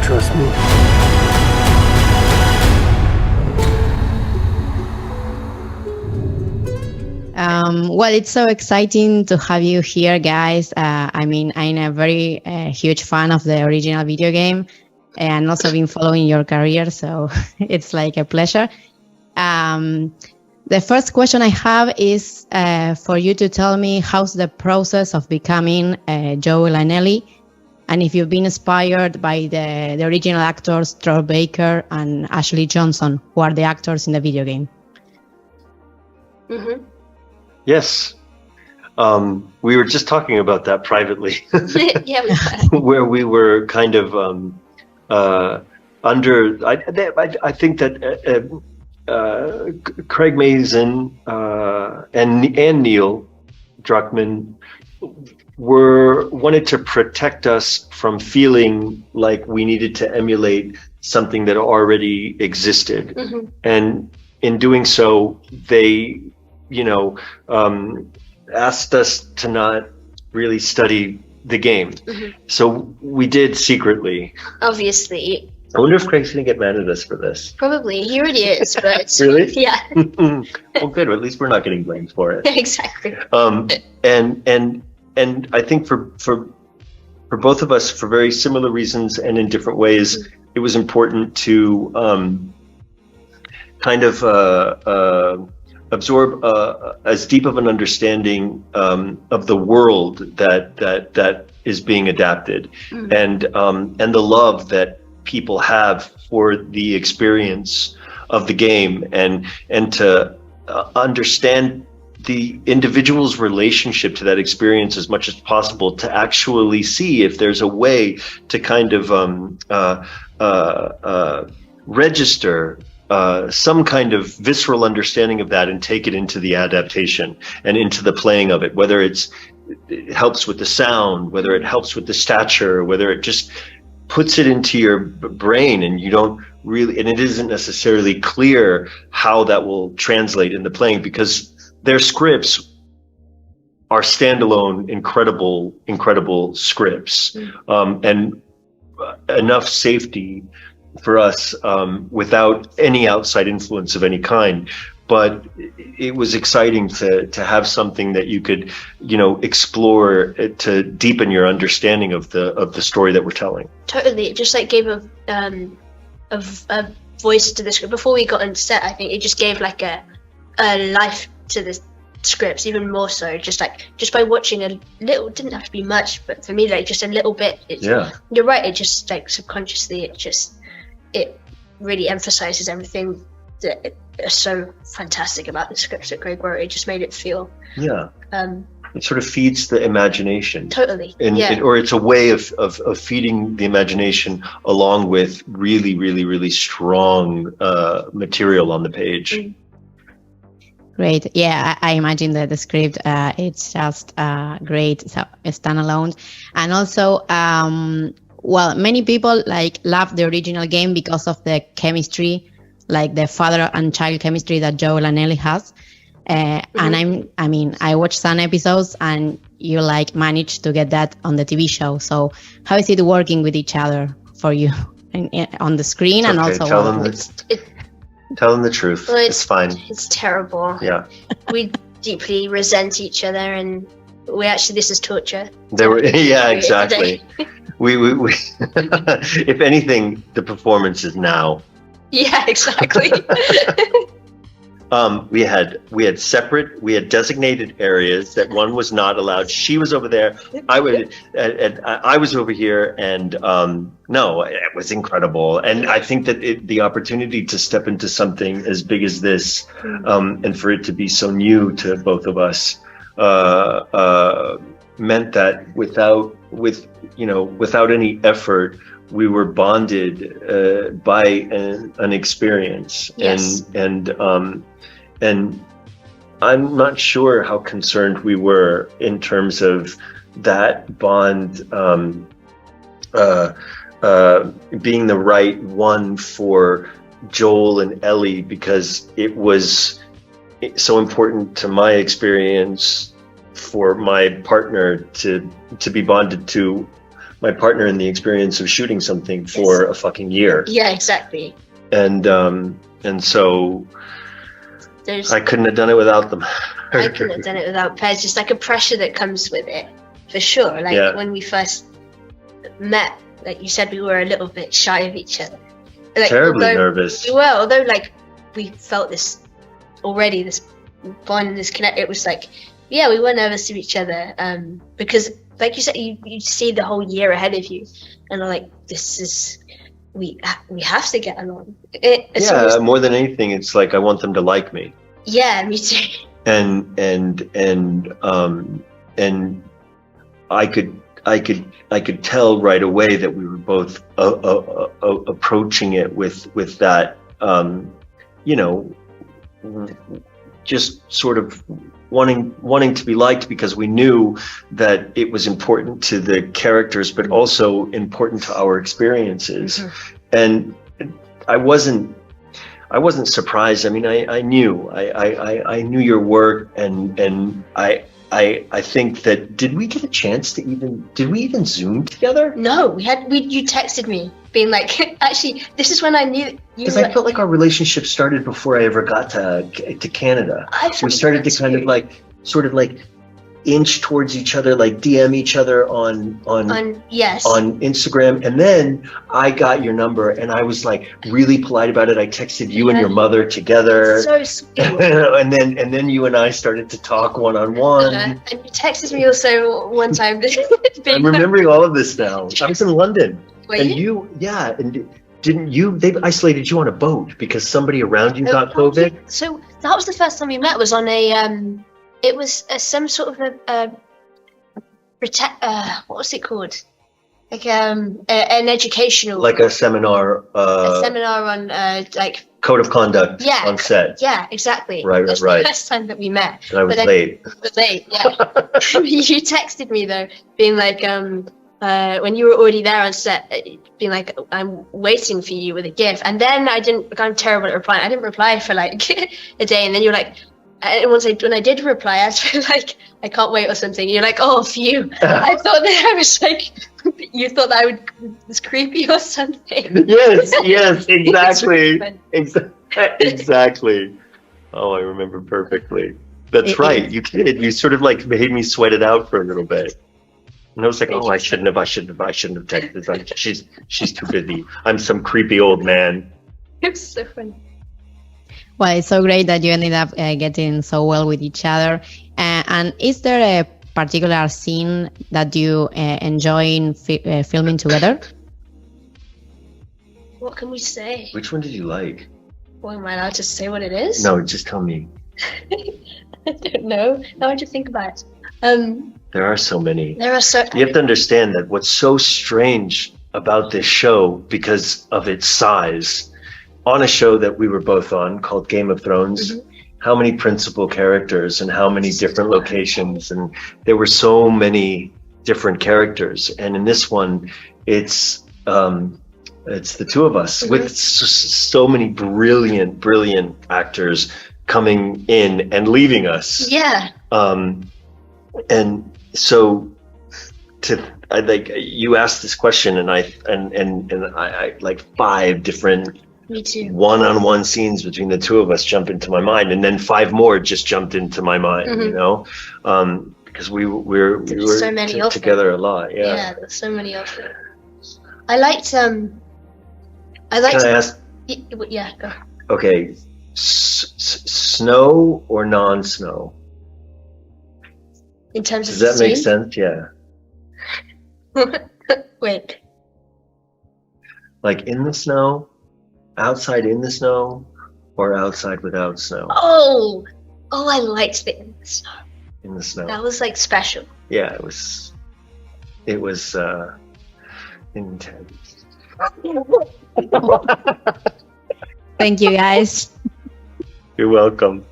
trust me? Well, it's so exciting to have you here, guys. I mean, I'm a very huge fan of the original video game and also been following your career, so it's like a pleasure. The first question I have is for you to tell me how's the process of becoming Joel and Ellie, and if you've been inspired by the original actors Troy Baker and Ashley Johnson, who are the actors in the video game. Mm-hmm. Yes. We were just talking about that privately. Yeah, we were. Where we were kind of under. I think that Craig Mazin and Neil Druckmann wanted to protect us from feeling like we needed to emulate something that already existed, Mm-hmm. and in doing so, they asked us to not really study the game. Mm-hmm. So we did secretly. Obviously. I wonder if Craig's going to get mad at us for this. Probably. He already is, but... Really? Yeah. Well, good. At least we're not getting blamed for it. Exactly. And I think for both of us, for very similar reasons and in different ways, Mm-hmm. it was important to kind of absorb as deep of an understanding of the world that is being adapted, Mm-hmm. and the love that people have for the experience of the game, and to understand the individual's relationship to that experience as much as possible, to actually see if there's a way to kind of register some kind of visceral understanding of that and take it into the adaptation and into the playing of it, whether it helps with the sound, whether it helps with the stature, whether it just puts it into your brain and you don't really, and it isn't necessarily clear how that will translate into playing, because their scripts are standalone, incredible scripts, and enough safety for us, without any outside influence of any kind. But it was exciting to have something that you could, explore to deepen your understanding of the story that we're telling. Totally. It just like gave a voice to the script. Before we got on set, I think it just gave like a life to the scripts, even more so. Just by watching a little, didn't have to be much, but for me, like just a little bit. Yeah. You're right. It just like subconsciously, it really emphasizes everything that is so fantastic about the scripts that Greg wrote. It just made it feel. Yeah. It sort of feeds the imagination. Totally. Or it's a way of feeding the imagination along with really strong material on the page. Mm. Great. Yeah, I imagine that the script, it's just great standalone. And also, well, many people love the original game because of the chemistry, like the father and child chemistry that Joel and Ellie has. And I watched some episodes, and you managed to get that on the TV show. So how is it working with each other for you on the screen? It's and okay. also Tell them the truth. Well, it's fine. It's terrible. Yeah. We deeply resent each other, and this is torture. Yeah, exactly. we if anything, the performance is now. Yeah, exactly. We had designated areas that one was not allowed. She was over there. I was over here, and no, it was incredible. And I think that the opportunity to step into something as big as this, and for it to be so new to both of us, meant that without any effort, we were bonded by an experience. Yes. And I'm not sure how concerned we were in terms of that bond being the right one for Joel and Ellie, because it was so important to my experience for my partner to be bonded to my partner in the experience of shooting something for a fucking year. Yeah, exactly. And so I couldn't have done it without them. I couldn't have done it without Pez. Just like a pressure that comes with it, for sure. Like when we first met, like you said, we were a little bit shy of each other. Like, terribly nervous. We were, although like we felt this already, this bond, this connect. It was like, yeah, we were nervous of each other because, like you said, you see the whole year ahead of you, and I'm like, this is we have to get along. More than anything, it's like I want them to like me. Yeah, me too. And I could tell right away that we were both approaching it with that, just sort of wanting to be liked, because we knew that it was important to the characters, but also important to our experiences. Mm-hmm. And I wasn't surprised. I mean, I knew your work, and I think that, did we get a chance to did we even Zoom together? No, you texted me being like, actually, this is when I knew you. Because I felt like our relationship started before I ever got to Canada. We started to kind of like, sort of like inch towards each other, like DM each other on Instagram, and then I got your number, and I was like really polite about it. I texted you and your mother together. So sweet. and then you and I stared to talk one-on-one. And you texted me also one time. I'm remembering all of this now. I was in London. Were and you? And didn't you? They isolated you on a boat because somebody around you got COVID. So that was the first time we met. Was on a it was some sort of what was it called? Like an educational, like a seminar. A seminar on like code of conduct on set. Yeah, exactly. Right. The first time that we met. And I was late. Yeah. You texted me though, being like, when you were already there on set, being like, I'm waiting for you with a gift. And then I'm terrible at replying. I didn't reply for like a day, and then you're like, and when I did reply, I was like, I can't wait or something. You're like, oh, phew. I thought that I was like, you thought that I was creepy or something. Yes, exactly. Exactly. Oh, I remember perfectly. That's right. You did. You sort of like made me sweat it out for a little bit. And I was like, oh, I shouldn't have texted. She's too busy. I'm some creepy old man. It was so funny. Well, it's so great that you ended up getting so well with each other. And is there a particular scene that you enjoy in filming together? What can we say? Which one did you like? Well, am I allowed to say what it is? No, just tell me. I don't know. Now I have to think about it. There are so many. There are so. You have to understand that what's so strange about this show, because of its size, on a show that we were both on called Game of Thrones, mm-hmm. How many principal characters and how many different locations, and there were so many different characters. And in this one, it's the two of us, mm-hmm. with so many brilliant actors coming in and leaving us. Yeah. And so I like, you asked this question, and I like 5 different Me too. one-on-one scenes between the two of us jump into my mind, and then 5 more just jumped into my mind, mm-hmm. you know, because we were so many together a lot. Yeah, there's so many of them. I liked. Can I ask? Yeah, go. Okay, snow or non-snow? In terms Does of that make sense? Yeah. Wait. Like in the snow, outside in the snow, or outside without snow? Oh, I liked the in the snow. In the snow. That was like special. Yeah, it was intense. Thank you, guys. You're welcome.